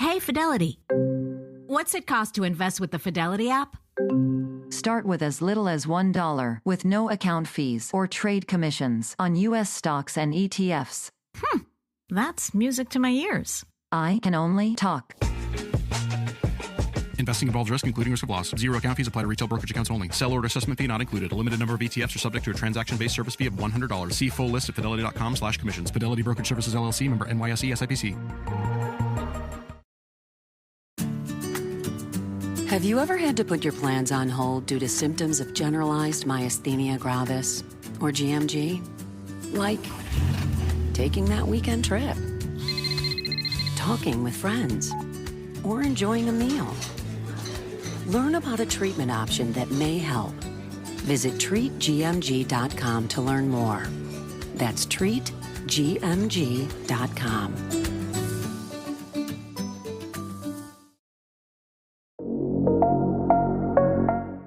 Hey, Fidelity. What's it cost to invest with the Fidelity app? Start with as little as $1 with no account fees or trade commissions on U.S. stocks and ETFs. That's music to my ears. I can only talk. Investing involves risk, including risk of loss. Zero account fees apply to retail brokerage accounts only. Sell order assessment fee not included. A limited number of ETFs are subject to a transaction-based service fee of $100. See full list at fidelity.com/commissions. Fidelity Brokerage Services, LLC, member NYSE, SIPC. Have you ever had to put your plans on hold due to symptoms of generalized myasthenia gravis, or GMG? Like taking that weekend trip, talking with friends, or enjoying a meal. Learn about a treatment option that may help. Visit treatgmg.com to learn more. That's treatgmg.com.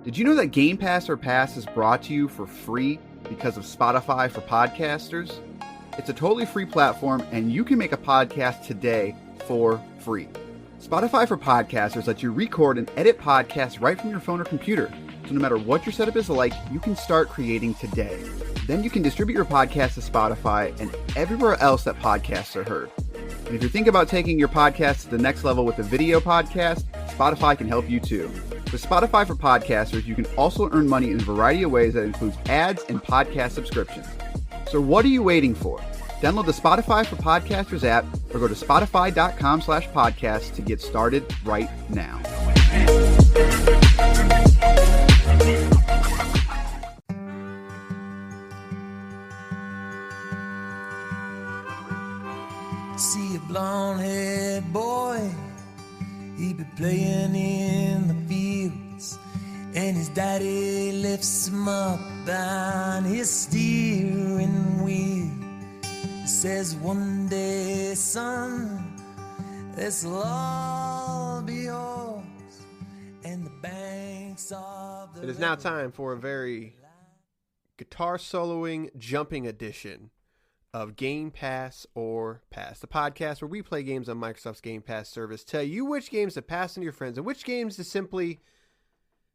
Did you know that Game Pass or Pass is brought to you for free because of Spotify for podcasters? It's a totally free platform, and you can make a podcast today for free. Spotify for podcasters lets you record and edit podcasts right from your phone or computer. So no matter what your setup is like, you can start creating today. Then you can distribute your podcast to Spotify and everywhere else that podcasts are heard. And if you're thinking about taking your podcast to the next level with a video podcast, Spotify can help you too. With Spotify for podcasters, you can also earn money in a variety of ways that includes ads and podcast subscriptions. So what are you waiting for? Download the Spotify for Podcasters app or go to spotify.com/podcast to get started right now. See a blonde-haired boy, he be playing in the fields, and his daddy lifts him up on his steering wheel. He says, one day, son, this'll all be yours, and the banks of the... It is now time for a very guitar soloing, jumping edition of Game Pass or Pass, the podcast where we play games on Microsoft's Game Pass service, tell you which games to pass on to your friends and which games to simply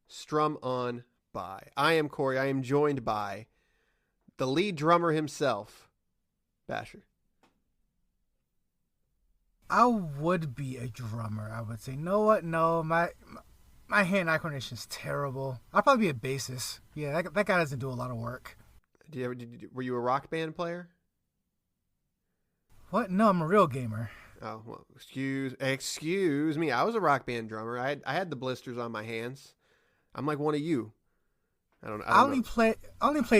strum on by. I am Corey. I am joined by the lead drummer himself, Basher. I would be a drummer, I would say. No, what? No, my hand-eye coordination is terrible. I'll probably be a bassist. Yeah, that guy doesn't do a lot of work. Were you a rock band player? What? No, I'm a real gamer. Oh, well, excuse me. I was a rock band drummer. I had the blisters on my hands. I'm like one of you. I only play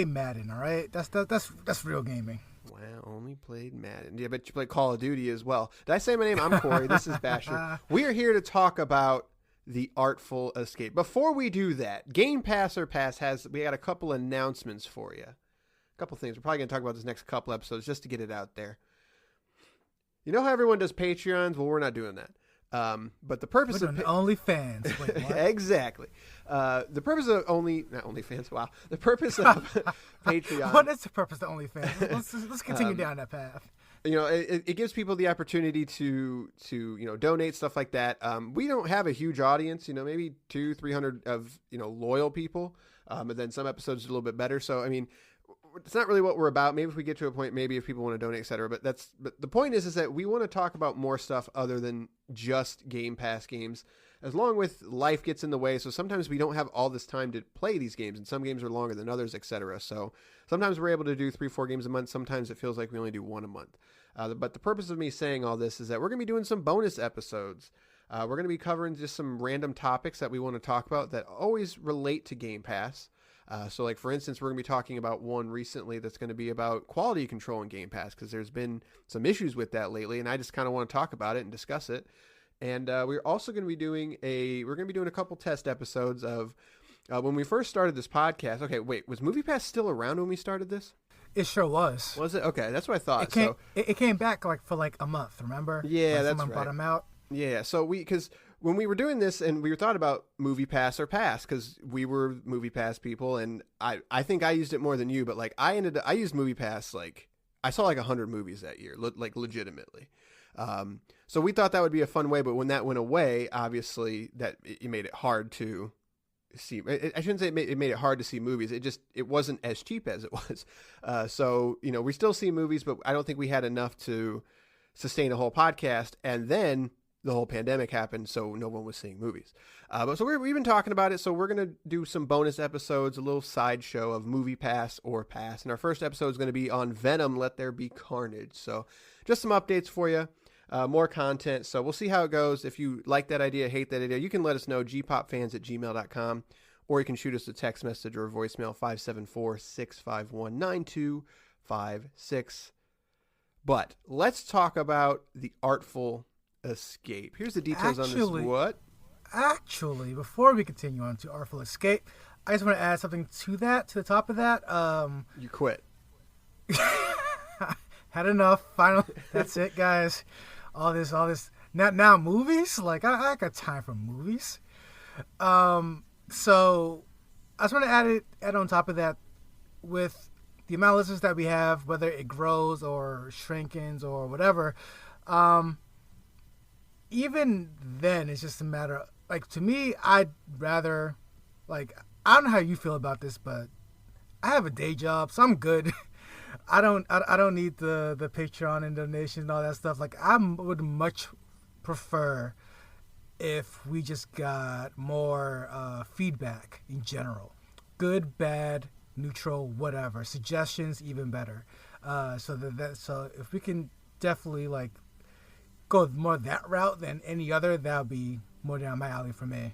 Madden, all right? That's real gaming. Wow, only played Madden. Yeah, but you play Call of Duty as well. Did I say my name? I'm Corey. This is Basher. We are here to talk about the Artful Escape. Before we do that, Game Pass or Pass we got a couple announcements for you. A couple things. We're probably going to talk about this next couple episodes just to get it out there. You know how everyone does Patreons? Well, we're not doing that. But the purpose of OnlyFans. Wait, what? Exactly. The purpose of not OnlyFans. Wow. The purpose of Patreon. What is the purpose of OnlyFans? Let's continue down that path. You know, it gives people the opportunity to donate, stuff like that. We don't have a huge audience. Maybe 200-300 of loyal people. But then some episodes are a little bit better. So I mean, it's not really what we're about. Maybe if we get to a point, maybe if people want to donate, et cetera. But the point is that we want to talk about more stuff other than just Game Pass games, as long with life gets in the way. So sometimes we don't have all this time to play these games, and some games are longer than others, et cetera. So sometimes we're able to do 3-4 games a month. Sometimes it feels like we only do one a month. But the purpose of me saying all this is that we're going to be doing some bonus episodes. We're going to be covering just some random topics that we want to talk about that always relate to Game Pass. So like, for instance, we're going to be talking about one recently that's going to be about quality control in Game Pass, because there's been some issues with that lately, and I just kind of want to talk about it and discuss it. And we're also going to be doing a couple test episodes of when we first started this podcast. Okay, wait, was MoviePass still around when we started this? It sure was. Was it? Okay, that's what I thought. It came back for a month, remember? Yeah, that's right. Someone brought him out. Yeah, so because when we were doing this and we thought about Movie Pass or Pass, because we were Movie Pass people, and I think I used it more than you, but like I used Movie Pass, like I saw like 100 movies that year, like legitimately. So we thought that would be a fun way, but when that went away, obviously that it made it hard to see. I shouldn't say it made it hard to see movies. It wasn't as cheap as it was. So, we still see movies, but I don't think we had enough to sustain a whole podcast. And then the whole pandemic happened, so no one was seeing movies. But so we've been talking about it. So we're going to do some bonus episodes, a little sideshow of Movie Pass or Pass. And our first episode is going to be on Venom, Let There Be Carnage. So just some updates for you. More content. So we'll see how it goes. If you like that idea, hate that idea, you can let us know, gpopfans@gmail.com, or you can shoot us a text message or a voicemail, 574-651-9256. But let's talk about the Artful Escape. Here's the details on this. What? Actually, before we continue on to Artful Escape, I just want to add something to the top of that. You quit. Had enough. Final. That's it, guys. All this. Now movies? Like, I got time for movies. So I just want to add on top of that, with the amount of listeners that we have, whether it grows or shrinkens or whatever, even then it's just a matter of, like, to me, I'd rather, like, I don't know how you feel about this, but I have a day job, so I'm good. I don't need the Patreon and donations and all that stuff. Like, I would much prefer if we just got more feedback in general, good, bad, neutral, whatever, suggestions, even better. So if we can definitely, like, go more that route than any other, that would be more down my alley for me.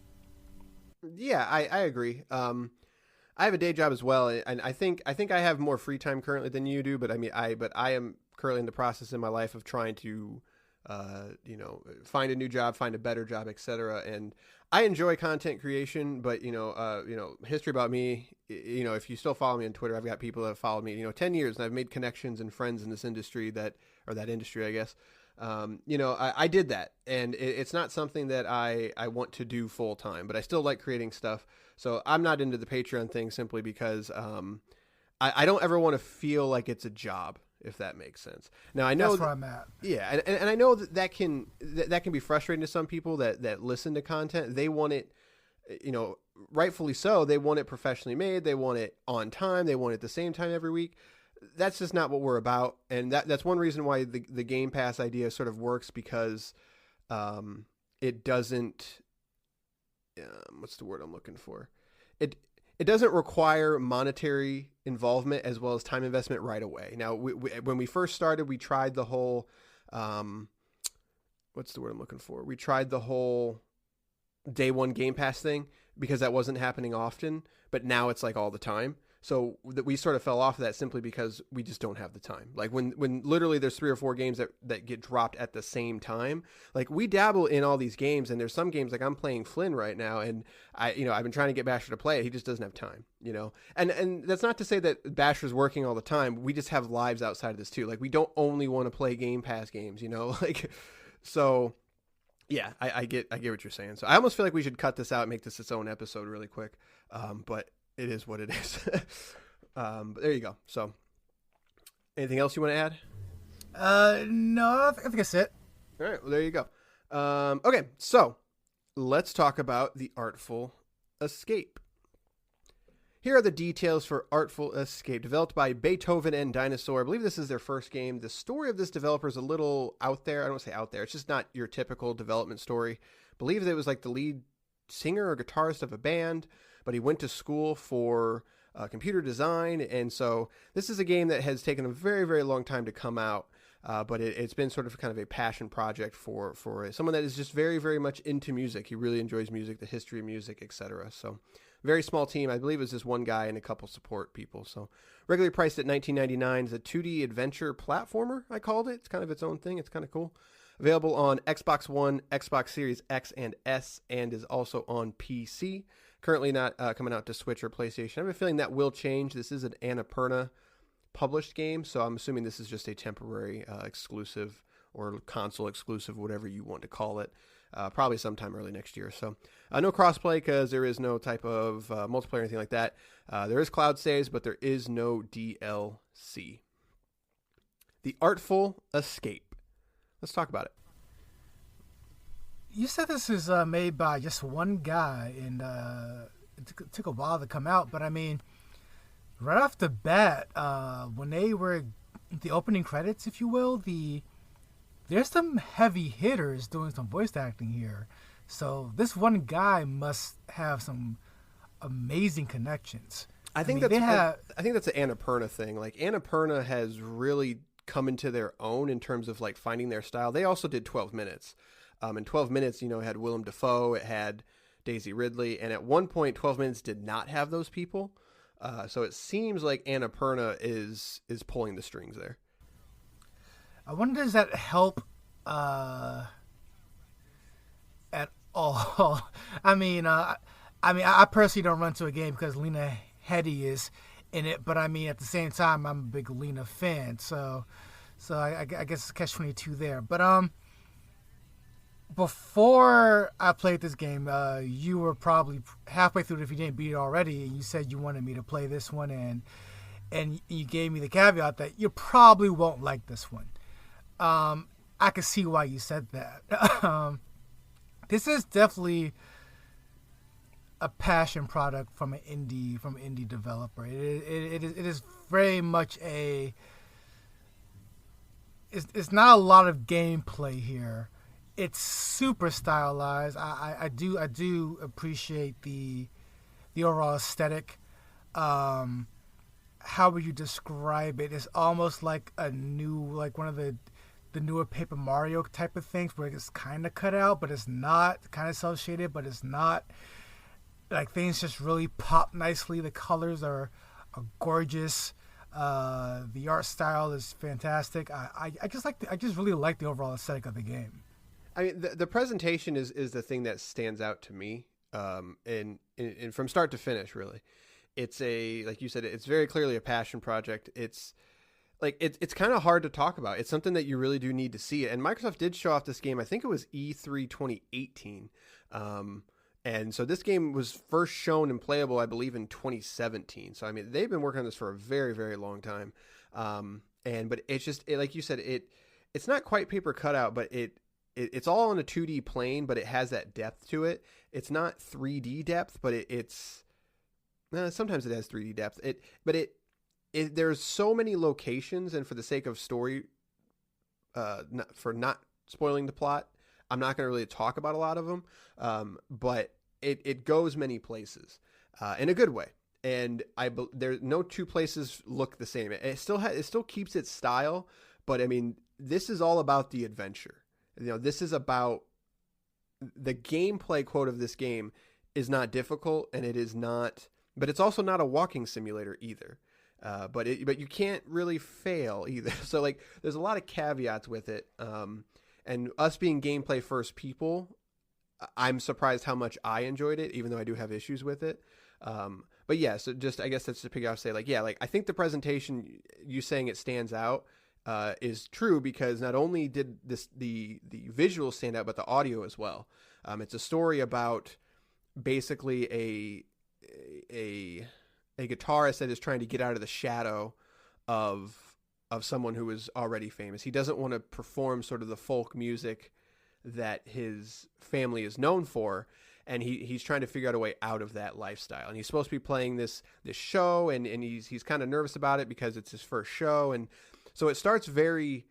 Yeah, I agree. I have a day job as well, and I think I have more free time currently than you do. But I am currently in the process in my life of trying to, find a new job, find a better job, etc. And I enjoy content creation, but history about me. If you still follow me on Twitter, I've got people that have followed me, 10 years, and I've made connections and friends in this industry that industry, I guess. I did that, and it's not something that I want to do full time, but I still like creating stuff. So I'm not into the Patreon thing simply because I don't ever want to feel like it's a job, if that makes sense. Now I know that's where I'm at. Yeah, and I know that can be frustrating to some people that listen to content. They want it, rightfully so. They want it professionally made. They want it on time. They want it the same time every week. That's just not what we're about, and that's one reason why the Game Pass idea sort of works, because it doesn't. What's the word I'm looking for? It doesn't require monetary involvement as well as time investment right away. Now, when we first started, we tried the whole. What's the word I'm looking for? We tried the whole day one Game Pass thing because that wasn't happening often, but now it's like all the time. So that we sort of fell off of that simply because we just don't have the time. Like when literally there's 3 or 4 games that get dropped at the same time. Like, we dabble in all these games, and there's some games, like I'm playing Flynn right now, and I've been trying to get Basher to play it. He just doesn't have time, and that's not to say that Basher's working all the time. We just have lives outside of this too. Like, we don't only want to play Game Pass games, like, so yeah, I get what you're saying. So I almost feel like we should cut this out and make this its own episode really quick. But it is what it is. But there you go. So, anything else you want to add? No, I think that's it. All right. Well, there you go. Okay. So, let's talk about the Artful Escape. Here are the details for Artful Escape, developed by Beethoven and Dinosaur. I believe this is their first game. The story of this developer is a little out there. I don't want to say out there. It's just not your typical development story. I believe that it was like the lead singer or guitarist of a band, but he went to school for computer design. And so this is a game that has taken a very, very long time to come out. But it's been sort of kind of a passion project for someone that is just very, very much into music. He really enjoys music, the history of music, etc. So very small team. I believe it's just one guy and a couple support people. So regularly priced at $19.99. It's a 2D adventure platformer, I called it. It's kind of its own thing. It's kind of cool. Available on Xbox One, Xbox Series X and S, and is also on PC. Currently not coming out to Switch or PlayStation. I have a feeling that will change. This is an Annapurna published game, so I'm assuming this is just a temporary exclusive or console exclusive, whatever you want to call it. Probably sometime early next year. So no crossplay because there is no type of multiplayer or anything like that. There is cloud saves, but there is no DLC. The Artful Escape. Let's talk about it. you said this is made by just one guy, and it took a while to come out. But I mean, right off the bat, when they were the opening credits, if you will, there's some heavy hitters doing some voice acting here. So this one guy must have some amazing connections. I think that's an Annapurna thing. Like Annapurna has really come into their own in terms of like finding their style. They also did 12 Minutes. In 12 Minutes, it had Willem Dafoe, it had Daisy Ridley, and at one point 12 Minutes did not have those people. So it seems like Annapurna is pulling the strings there. I wonder, does that help at all? I personally don't run to a game because Lena Headey is in it, but I mean, at the same time, I'm a big Lena fan, so I guess it's catch-22 there. But before I played this game, you were probably halfway through it if you didn't beat it already, and you said you wanted me to play this one, and you gave me the caveat that you probably won't like this one. I can see why you said that. This is definitely a passion product from an indie developer. It is very much it's not a lot of gameplay here. It's super stylized. I do appreciate the overall aesthetic. How would you describe it? It's almost like like one of the newer Paper Mario type of things where it's kind of cut out, but it's not. Kind of cel-shaded, but it's not. Like, things just really pop nicely. The colors are gorgeous. The art style is fantastic. I just really like the overall aesthetic of the game. I mean, the presentation is the thing that stands out to me. And from start to finish, really, it's like you said, it's very clearly a passion project. It's kind of hard to talk about. It's something that you really do need to see it. And Microsoft did show off this game. I think it was E3 2018. And so this game was first shown and playable, I believe, in 2017. So, I mean, they've been working on this for a very, very long time. But it's just, like you said, it's not quite paper cutout, but it's all on a 2D plane, but it has that depth to it. It's not 3D depth, but it's sometimes it has 3D depth. There's so many locations, and for the sake of story, for not spoiling the plot, I'm not going to really talk about a lot of them, but it goes many places in a good way. And there no two places look the same. It still keeps its style, but I mean, this is all about the adventure. This is about the gameplay. Quote of this game is not difficult, and it is not, but it's also not a walking simulator either. But you can't really fail either. So like, there's a lot of caveats with it. And us being gameplay first people, I'm surprised how much I enjoyed it, even though I do have issues with it. But yeah, so just, I guess that's to pick up, say like, yeah, like I think the presentation, you saying it stands out, is true, because not only did the visuals stand out, but the audio as well. It's a story about basically a guitarist that is trying to get out of the shadow of someone who is already famous. He doesn't want to perform sort of the folk music that his family is known for, and he's trying to figure out a way out of that lifestyle. And he's supposed to be playing this show, and he's kind of nervous about it because it's his first show, and so it starts very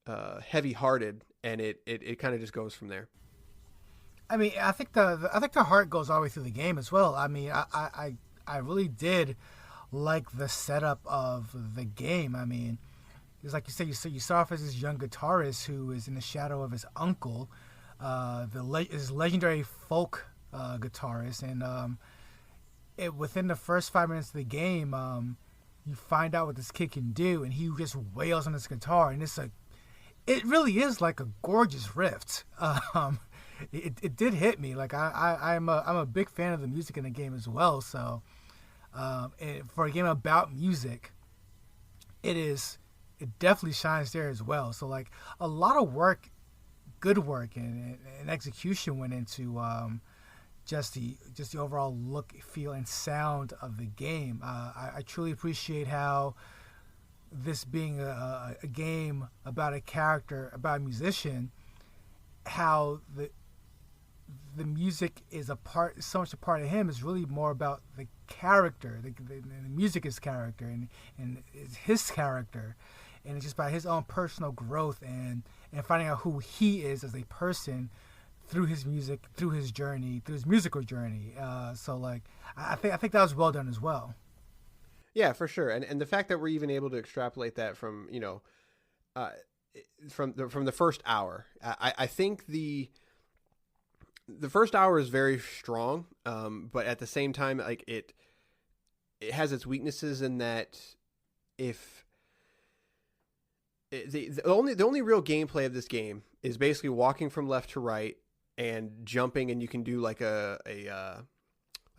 heavy-hearted, and it kind of just goes from there. I mean, I think the heart goes all the way through the game as well. I mean, I really did like the setup of the game. I mean, it's like you said, you start off as this young guitarist who is in the shadow of his uncle, his legendary folk guitarist, and within the first 5 minutes of the game, you find out what this kid can do, and he just wails on his guitar, and it really is like a gorgeous riff. It did hit me. Like I'm a big fan of the music in the game as well. So for a game about music, it definitely shines there as well. So like a lot of work, good work and execution went into just the overall look, feel, and sound of the game. I truly appreciate how this being a game about a character, about a musician, how the music is so much a part of him. Is really more about the character. The music is character, and it's his character, and it's just about his own personal growth and finding out who he is as a person through his music, through his journey, through his musical journey. So like, I think that was well done as well. Yeah, for sure. And the fact that we're even able to extrapolate that from, from the first hour, I think the first hour is very strong. But at the same time, like it has its weaknesses in that if the only real gameplay of this game is basically walking from left to right and jumping, and you can do like a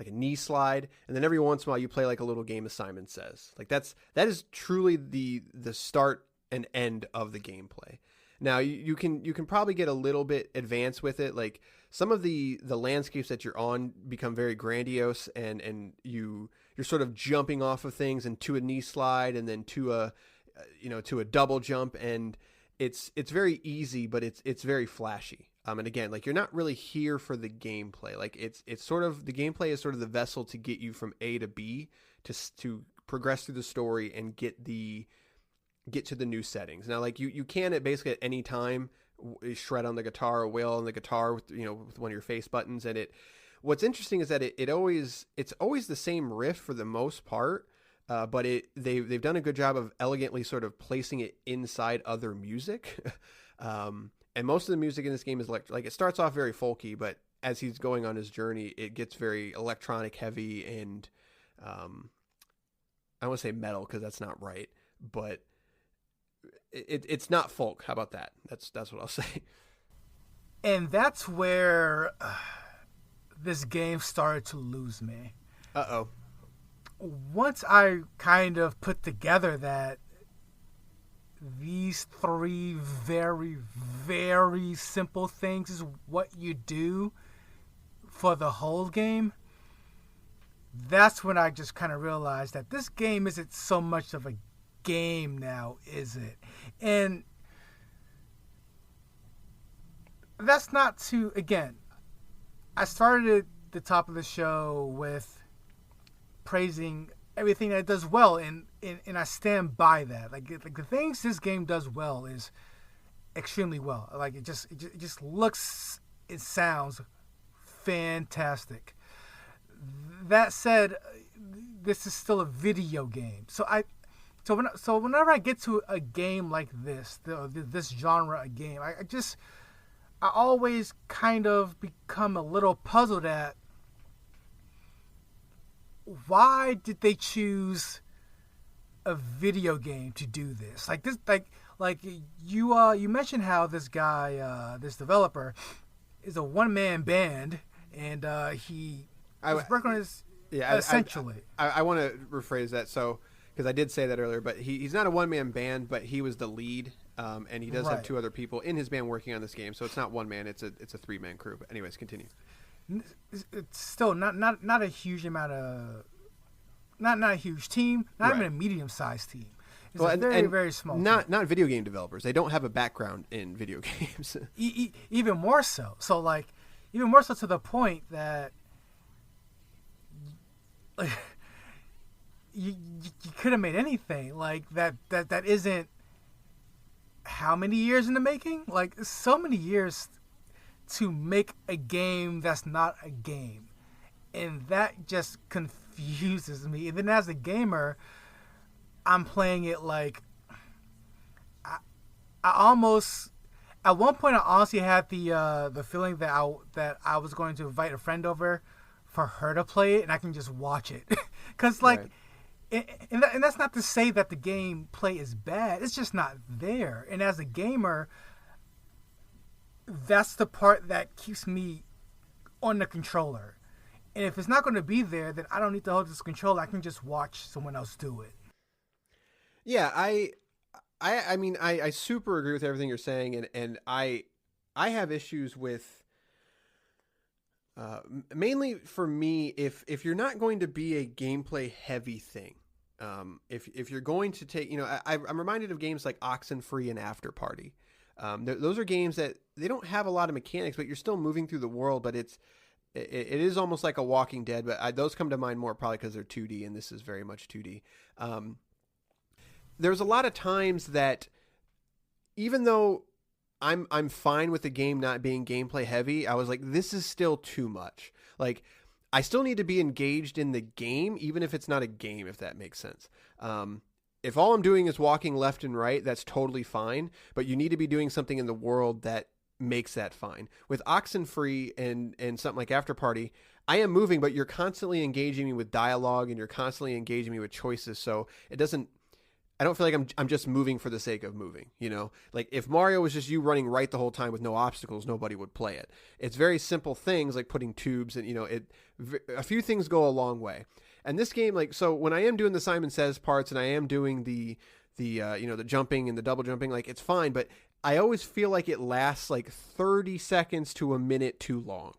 knee slide, and then every once in a while you play like a little game of Simon Says. Like that is truly the start and end of the gameplay. Now you can probably get a little bit advanced with it. Like some of the landscapes that you're on become very grandiose, and you're sort of jumping off of things and to a knee slide and then to a double jump, and it's very easy, but it's very flashy. And again, like you're not really here for the gameplay. Like it's sort of, the gameplay is sort of the vessel to get you from A to B to progress through the story and get to the new settings. Now, like you can basically at any time shred on the guitar or wail on the guitar with one of your face buttons. And what's interesting is that it's always the same riff for the most part. But they've done a good job of elegantly sort of placing it inside other music. And most of the music in this game is like it starts off very folky, but as he's going on his journey, it gets very electronic heavy and I don't want to say metal because that's not right, but it's not folk. How about that? That's what I'll say. And that's where this game started to lose me. Uh-oh. Once I kind of put together that these three very, very simple things is what you do for the whole game, that's when I just kind of realized that this game isn't so much of a game now, is it? And that's not to, again, I started at the top of the show with praising everything that it does well, and I stand by that. Like the things this game does well is extremely well. Like it just looks, it sounds fantastic. That said, this is still a video game. So whenever I get to a game like this genre of game, I always kind of become a little puzzled at why did they choose a video game to do this? Like this, like you mentioned how this guy, this developer, is a one-man band, and he was working on his essentially. I want to rephrase that, so because I did say that earlier, but he's not a one-man band, but he was the lead, and he does have two other people in his band working on this game, so it's not one man, it's a three-man crew. But anyways, continue. It's still not a huge amount of, not a huge team, not even a medium-sized team. It's a very, very small team. Not video game developers. They don't have a background in video games. Even more so. So like, even more so to the point that you could have made anything like that isn't how many years in the making? Like so many years to make a game that's not a game, and that just confuses me. And then as a gamer, I'm playing it like I almost, at one point I honestly had the feeling that I was going to invite a friend over for her to play it and I can just watch it, because like and that's not to say that the gameplay is bad, it's just not there. And as a gamer, that's the part that keeps me on the controller. And if it's not going to be there, then I don't need to hold this controller. I can just watch someone else do it. Yeah, I mean, I super agree with everything you're saying, and I have issues with, mainly for me, if you're not going to be a gameplay heavy thing, if you're going to take, I'm reminded of games like Oxenfree and After Party. Those are games that they don't have a lot of mechanics, but you're still moving through the world. But it is almost like a Walking Dead. But those come to mind more probably because they're 2D, and this is very much 2D. There's a lot of times that even though I'm fine with the game not being gameplay heavy, I was like, this is still too much. Like, I still need to be engaged in the game, even if it's not a game, if that makes sense. If all I'm doing is walking left and right, that's totally fine, but you need to be doing something in the world that makes that fine. With Oxenfree and something like After Party, I am moving, but you're constantly engaging me with dialogue and you're constantly engaging me with choices, so I don't feel like I'm just moving for the sake of moving, you know? Like, if Mario was just you running right the whole time with no obstacles, nobody would play it. It's very simple things like putting tubes and, a few things go a long way. And this game, like, so when I am doing the Simon Says parts and I am doing the jumping and the double jumping, like, it's fine, but I always feel like it lasts like 30 seconds to a minute too long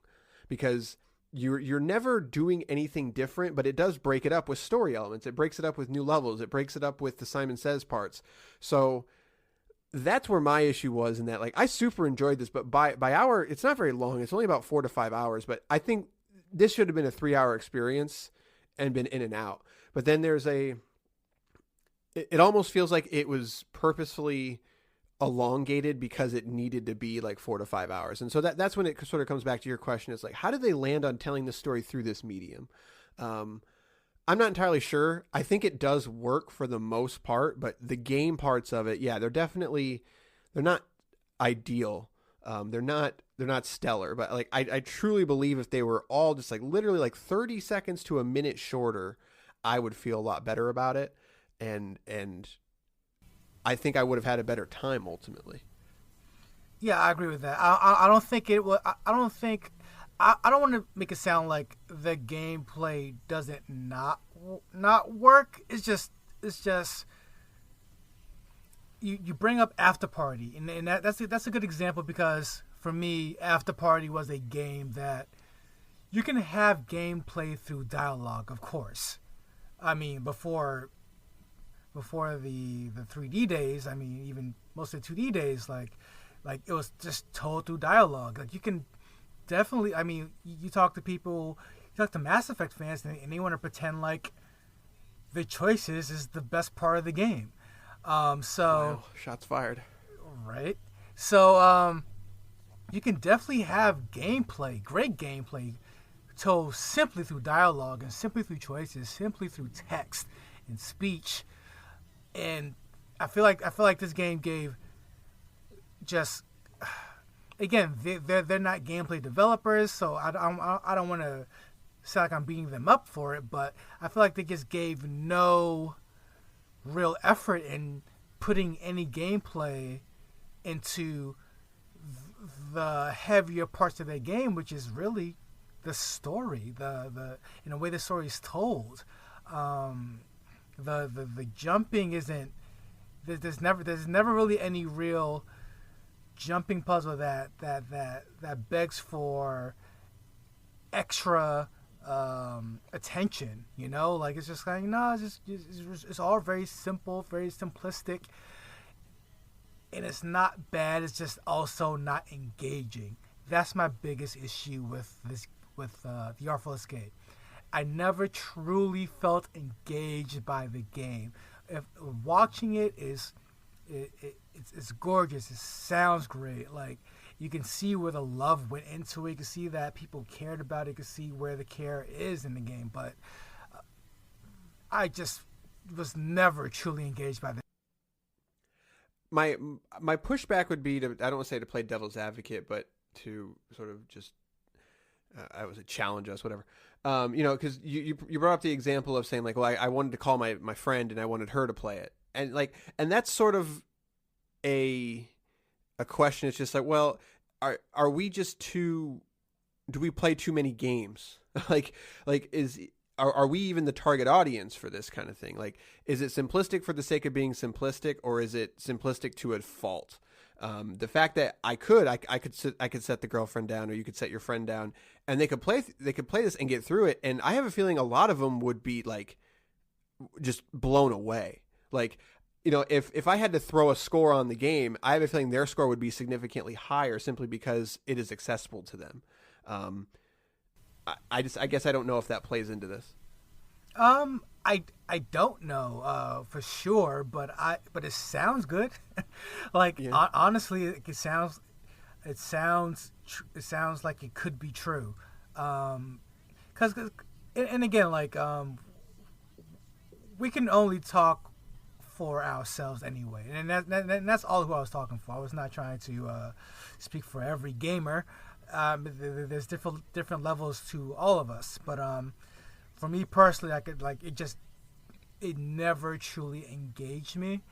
because you're never doing anything different, but it does break it up with story elements. It breaks it up with new levels. It breaks it up with the Simon Says parts. So that's where my issue was in that, like, I super enjoyed this, but by hour, it's not very long. It's only about 4 to 5 hours, but I think this should have been a 3-hour experience and been in and out. But then it almost feels like it was purposefully elongated because it needed to be like 4 to 5 hours. And so that's when it sort of comes back to your question. It's like, how did they land on telling the story through this medium? I'm not entirely sure. I think it does work for the most part, but the game parts of it, yeah, they're not ideal. They're not stellar, but like, I truly believe if they were all just like literally like 30 seconds to a minute shorter, I would feel a lot better about it. And I think I would have had a better time ultimately. Yeah, I agree with that. I don't think it will. I don't want to make it sound like the gameplay doesn't not work. It's just you bring up After Party, and that's a good example because for me, After Party was a game that you can have gameplay through dialogue, of course. I mean, before the 3D days, I mean, even most of the 2D days, like it was just told through dialogue. Like, you can definitely, I mean, you talk to people, you talk to Mass Effect fans, and they want to pretend like the choices is the best part of the game. Wow, shots fired. Right. So, you can definitely have great gameplay, told simply through dialogue and simply through choices, simply through text and speech. And I feel like this game gave just, again, they're not gameplay developers, so I don't want to sound like I'm beating them up for it, but I feel like they just gave no real effort in putting any gameplay into the heavier parts of their game, which is really the story, the in a way the story is told. The jumping isn't. There's never really any real jumping puzzle that begs for extra attention. You know, like, it's just like, no, it's all very simple, very simplistic, and it's not bad. It's just also not engaging. That's my biggest issue with the Artful Escape. I never truly felt engaged by the game. If watching it it's gorgeous. It sounds great. Like, you can see where the love went into it. You can see that people cared about it. You can see where the care is in the game. But I just was never truly engaged by the. My pushback would be to, I don't want to say to play devil's advocate, but to sort of just I would say challenge us, whatever. Because you brought up the example of saying, like, well, I wanted to call my friend and I wanted her to play it, and that's sort of a question. It's just like, well, are we just do we play too many games? Are we even the target audience for this kind of thing? Like, is it simplistic for the sake of being simplistic, or is it simplistic to a fault? The fact that I could set the girlfriend down, or you could set your friend down, and they could play this and get through it. And I have a feeling a lot of them would be like just blown away. Like, if I had to throw a score on the game, I have a feeling their score would be significantly higher simply because it is accessible to them. I guess I don't know if that plays into this. I don't know for sure, but it sounds good. Honestly, it sounds like it could be true. Because and again, we can only talk for ourselves anyway, and that's all who I was talking for. I was not trying to speak for every gamer. There's different levels to all of us, but for me personally, it never truly engaged me,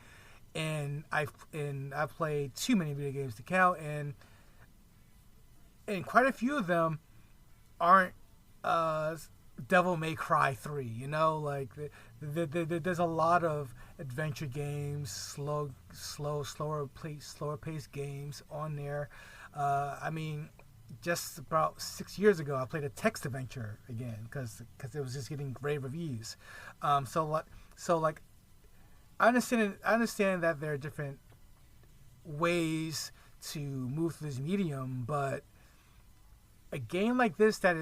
and I played too many video games to count, and quite a few of them aren't Devil May Cry 3. There's a lot of adventure games, slower paced games on there. Just about 6 years ago, I played a text adventure again because it was just getting great reviews. I understand that there are different ways to move through this medium, but a game like this that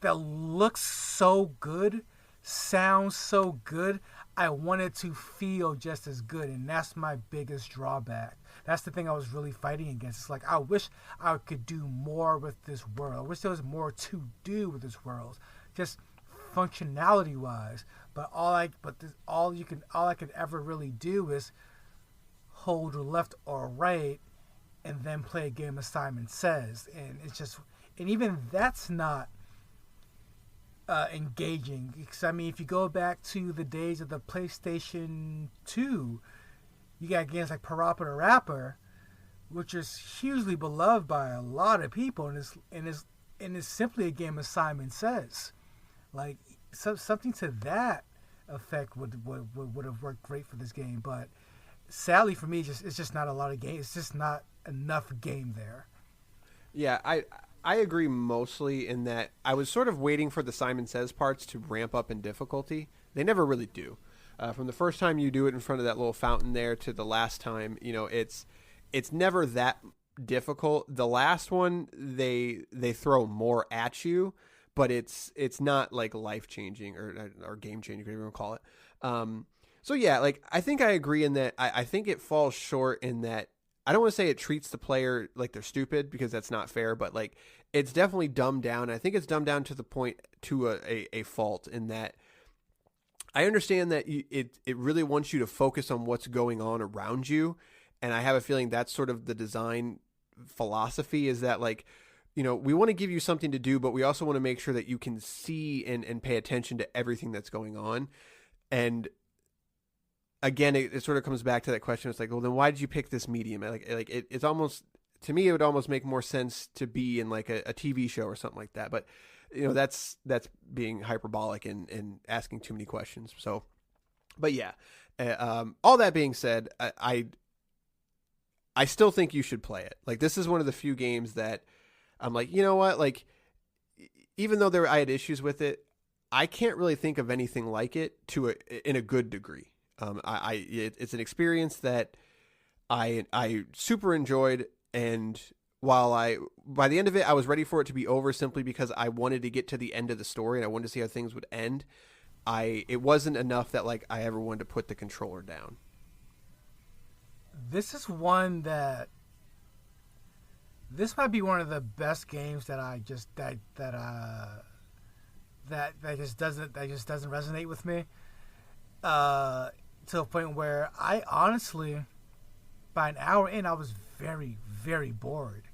looks so good, sounds so good, I want it to feel just as good, and that's my biggest drawback. That's the thing I was really fighting against. It's like, I wish I could do more with this world. I wish there was more to do with this world, just functionality wise. But all I could ever really do is hold left or right, and then play a game as Simon Says, and even that's not engaging. Because if you go back to the days of the PlayStation 2, you got games like Parappa the Rapper, which is hugely beloved by a lot of people, and is simply a game as Simon Says. Something to that effect would have worked great for this game, but sadly for me, it's just not a lot of game. It's just not enough game there. Yeah, I agree mostly in that I was sort of waiting for the Simon Says parts to ramp up in difficulty. They never really do. From the first time you do it in front of that little fountain there to the last time, it's never that difficult. The last one, they throw more at you, but it's not like life changing or game changing, whatever you want to call it. So yeah, I think I agree in that. I think it falls short in that. I don't want to say it treats the player like they're stupid, because that's not fair, but it's definitely dumbed down. I think it's dumbed down to the point to a fault in that I understand that it really wants you to focus on what's going on around you. And I have a feeling that's sort of the design philosophy, is that we want to give you something to do, but we also want to make sure that you can see and pay attention to everything that's going on. And again, it sort of comes back to that question. It's like, well, then why did you pick this medium? It's almost, to me, it would almost make more sense to be in a TV show or something like that. But that's being hyperbolic and asking too many questions. So, but yeah, all that being said, I still think you should play it. This is one of the few games that I'm like, you know what? Even though I had issues with it, I can't really think of anything like it in a good degree. It's an experience that I super enjoyed, and while by the end of it, I was ready for it to be over simply because I wanted to get to the end of the story and I wanted to see how things would end. It wasn't enough that I ever wanted to put the controller down. This might be one of the best games that just doesn't resonate with me. To a point where I honestly, by an hour in, I was very, very bored.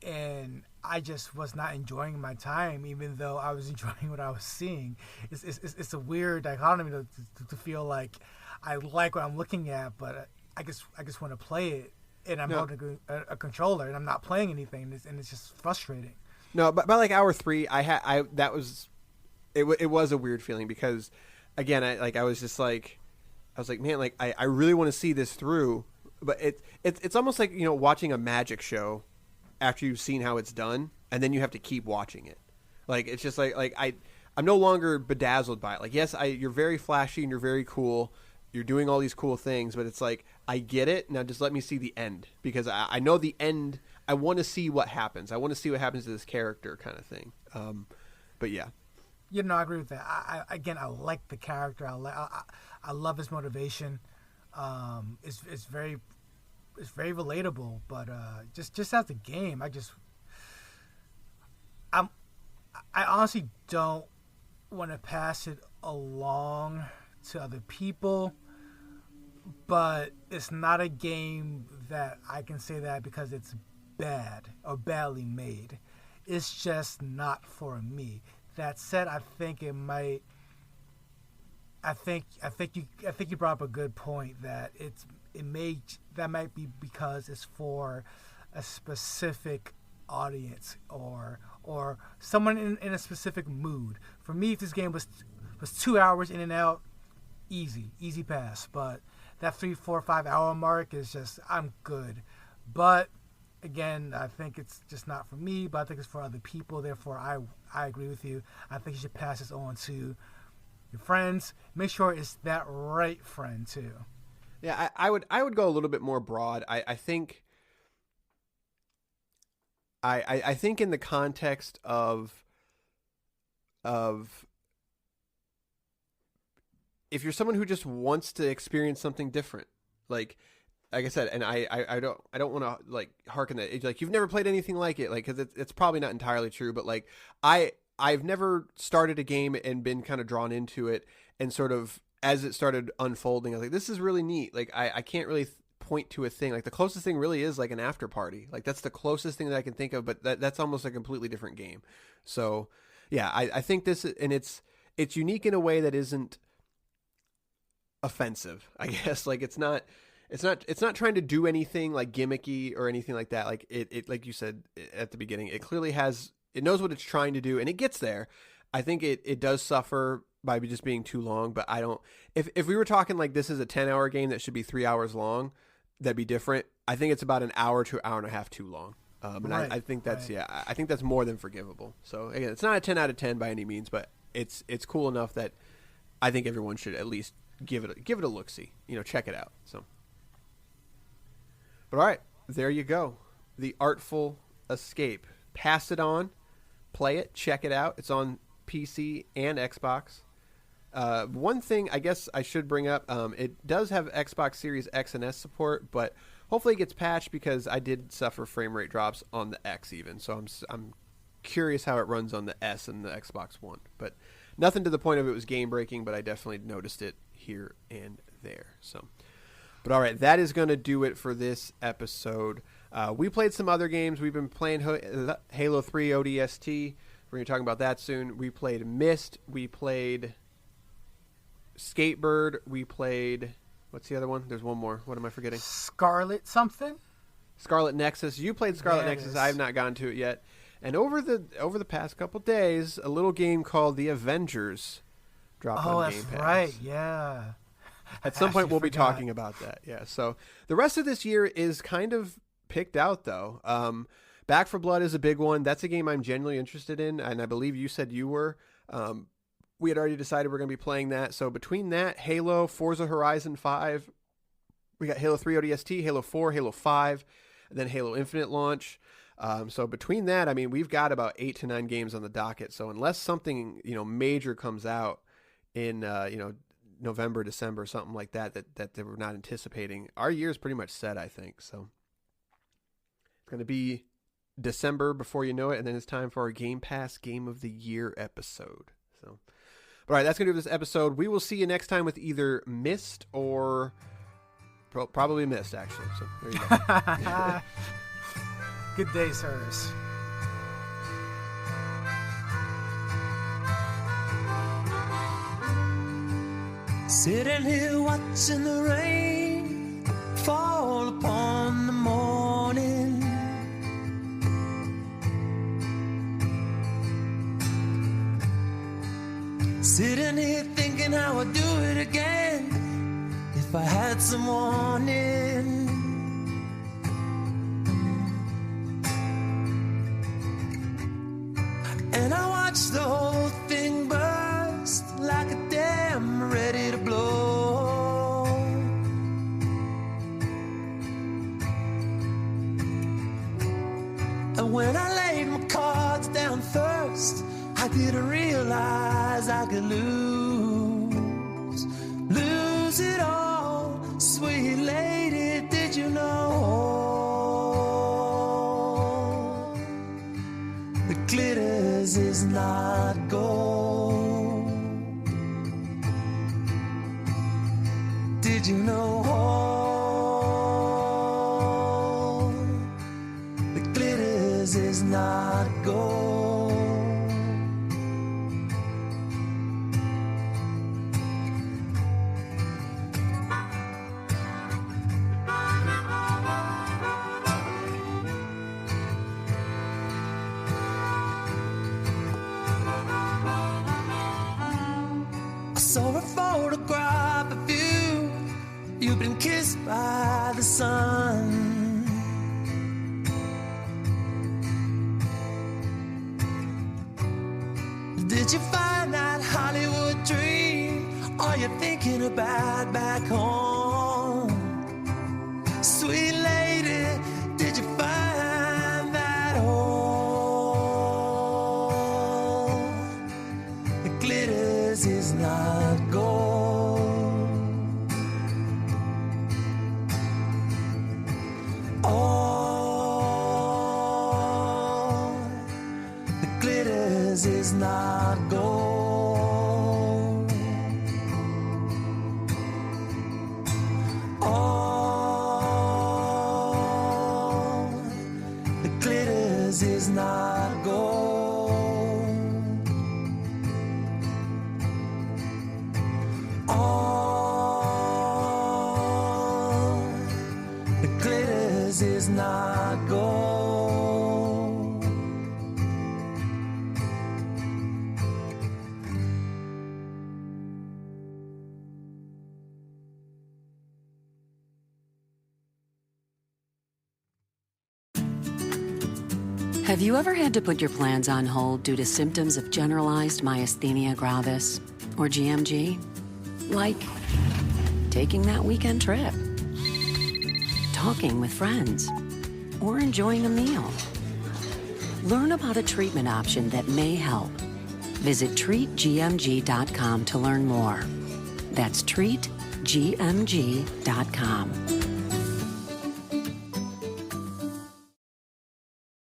And I just was not enjoying my time, even though I was enjoying what I was seeing. It's a weird dichotomy to feel like I like what I'm looking at, but I just want to play it, and I'm holding a controller and I'm not playing anything, and it's just frustrating. No, but by hour 3, it was a weird feeling because, again, I was like, man, I really want to see this through, but it's almost like watching a magic show after you've seen how it's done, and then you have to keep watching it. It's just I I'm no longer bedazzled by it. Like, yes, you're very flashy and you're very cool. You're doing all these cool things, but it's like, I get it. Now just let me see the end, because I know the end. I want to see what happens. I want to see what happens to this character, kind of thing. But yeah. You know, I agree with that. I like the character. I love his motivation. It's very relatable. But just as a game, I honestly don't want to pass it along to other people. But it's not a game that I can say that because it's bad or badly made. It's just not for me. That said, I think it might. I think you brought up a good point that that might be because it's for a specific audience or someone in a specific mood. For me, if this game was 2 hours in and out, easy pass. But that 3, 4, 5 hour mark is just, I'm good. But again, I think it's just not for me, but I think it's for other people. Therefore, I agree with you. I think you should pass this on to your friends. Make sure it's that right friend too. Yeah, I would go a little bit more broad. I think in the context of if you're someone who just wants to experience something different, like I said, and I don't want to like harken that, like you've never played anything like it, like, because it's probably not entirely true, but like I've never started a game and been kind of drawn into it, and sort of as it started unfolding, I was like, this is really neat. Like I can't really point to a thing. Like the closest thing really is like an After Party. Like that's the closest thing that I can think of, but that's almost a completely different game. So yeah, I think this, and it's unique in a way that isn't offensive, I guess. Like it's not trying to do anything like gimmicky or anything like that. Like it like you said at the beginning, it knows what it's trying to do, and it gets there. I think it does suffer by just being too long, but I don't, if we were talking like this is a 10-hour game that should be 3 hours long, that'd be different. I think it's about an hour to an hour and a half too long. And right, I think that's, right. Yeah, I think that's more than forgivable. So again, it's not a 10 out of 10 by any means, but it's cool enough that I think everyone should at least give it a look-see, check it out. So, but all right, there you go. The Artful Escape. Pass it on, play it, check it out. It's on PC and Xbox. One thing I guess I should bring up, it does have Xbox Series X and S support, but hopefully it gets patched, because I did suffer frame rate drops on the X even. So I'm curious how it runs on the S and the Xbox One. But nothing to the point of it was game breaking, but I definitely noticed it here and there. So, but all right, that is going to do it for this episode. We played some other games. We've been playing Halo 3 ODST. We're going to talk about that soon. We played Myst. We played Skatebird. We played, what's the other one? There's one more. What am I forgetting? Scarlet something? Scarlet Nexus. You played Scarlet Nexus. I have not gotten to it yet. And over the past couple days, a little game called The Avengers dropped on Game Pass. Oh, that's right. Yeah. At some point, we'll be talking about that. Yeah. So the rest of this year is kind of picked out, though. Back 4 Blood is a big one. That's a game I'm genuinely interested in, and I believe you said you were. We had already decided we're going to be playing that. So between that, Halo, Forza Horizon 5, we got Halo 3 ODST, Halo 4, Halo 5, and then Halo Infinite launch. So between that, I mean, we've got about 8 to 9 games on the docket. So unless something, major comes out in, November, December, something like that they were not anticipating, our year is pretty much set, I think. So it's going to be December before you know it, and then it's time for our Game Pass Game of the Year episode. So, all right, that's going to do this episode. We will see you next time with either Myst or probably Myst, actually. So there you go. Good day, sirs. Sitting here watching the rain fall upon the morning. Sitting here thinking how I'd do it again if I had some warning. And I watched the whole thing burn. And when I laid my cards down first, I didn't realize I could lose it all. Sweet lady, did you know that glitters is not gold? Did you know that glitters is not gold? I saw a photograph of you. You've been kissed by the sun. Did you find that Hollywood dream? Are you thinking about back home? Sweet lady, did you find that home? The glitters is not gold. Oh, the glitters is not gold. Oh, the glitters is not gold. Oh, the glitters is not gold. Have you ever had to put your plans on hold due to symptoms of generalized myasthenia gravis, or GMG? Like taking that weekend trip, talking with friends, or enjoying a meal. Learn about a treatment option that may help. Visit treatgmg.com to learn more. That's treatgmg.com.